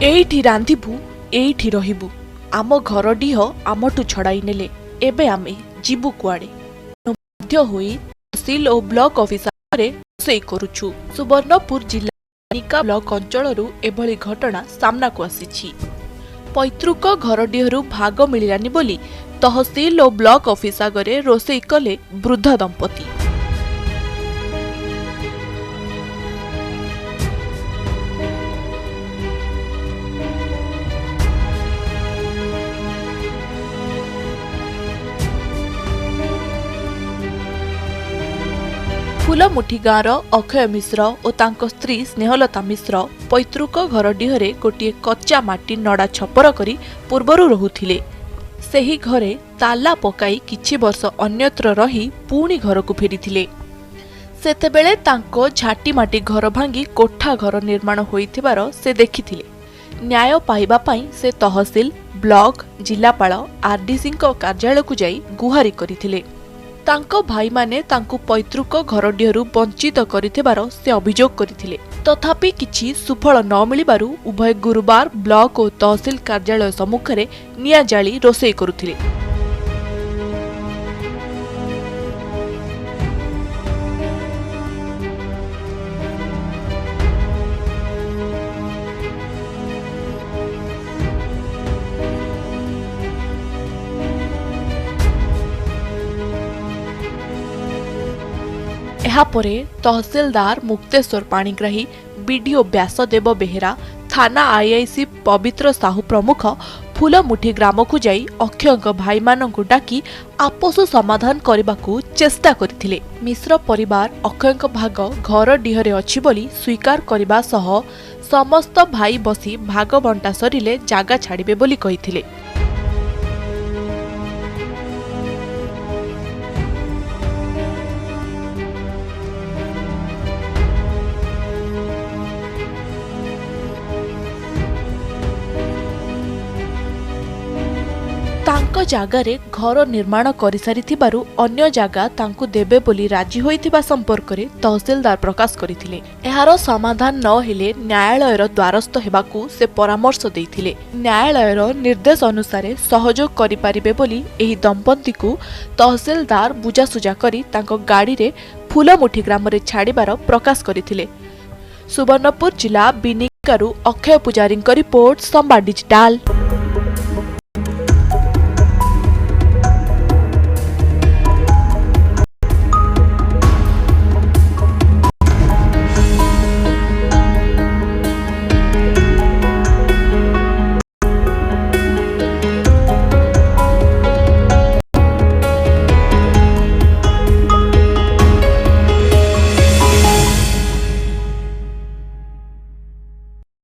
एइठी रांधिबू एइठी रहिबू आम घर डीह आमठू छड़ाई नेले एबे आमे जीवु कुआड़े बाध्य होई तहसील और ब्लॉक ऑफिसर रे रोसई करूछु। सुवर्णपुर जिला निका ब्लॉक अंचलरू एभली घटना सामना को आसीछि। पैतृक घर डीहरु भाग मिलिलानी बोली तहसील और ब्लॉक ऑफिसर रे रोसई कले वृद्ध दंपति। फूलमुठी गाँवर अक्षय मिश्र और तांको स्त्री स्नेहलता मिश्र पैतृक घर डीहरे गोटे कच्चा माटी नड़ा छपर करी पूर्वरु रहुथिले। सेही घरे ताला पकाई किछि वर्ष अन्यत्र रही पुणी घर को फेरिथिले। सेतेबेले तांको झाटी माटी घर भांगी कोठा घर निर्माण होइथिबार से देखिथिले। न्याय पाइबा पाई से तहसील ब्लॉक जिलापाल आरडीसी कार्यालय को जाई गुहारी करिथिले। तांको भाई माने तांको पैतृक घर डीहरु वंचित करिथिबार से अभियोग करिथिले। तथापि किछि सुफल न मिलिबारु उभय गुरुवार ब्लॉक और तहसील कार्यालय सम्मुखरे निया जाली रोसई करुथिले। एहापरे तहसीलदार मुक्तेश्वर पाणिग्राही बीडीओ व्यासदेव बेहेरा थाना आईआईसी पवित्र साहू प्रमुख फूलमुठी ग्राम को जाई अक्षय भाई मानकु डाकी आपस समाधान करबाकू चेष्टा करथिले। मिश्र परिवार अक्षय भाग घर डीहरे अछि बोली स्वीकार करबा सह समस्त भाई बसी भाग बंटा सरिले जागा छाड़िबे बोली कहिथिले। तांको जागारे घर निर्माण करि सारिथिबारु अन्य जागा तांकु देबे बोली राजी होइथिबा संपर्क रे तहसीलदार प्रकाश करिथिले। एहार समाधान न हेले न्यायालयर द्वारस्थ हेबाकू से परामर्श देइथिले। न्यायालयर निर्देश अनुसार सहयोग करि पारिबे बोली एही दंपति को तहसीलदार बुझासुझा करी तांको गाड़ी रे फूलमुठी ग्राम रे छाड़िबार प्रकाश करिथिले। सुवर्णपुर जिला बिनिकारू अक्षय पुजारी रिपोर्ट संबाद डिजिटाल।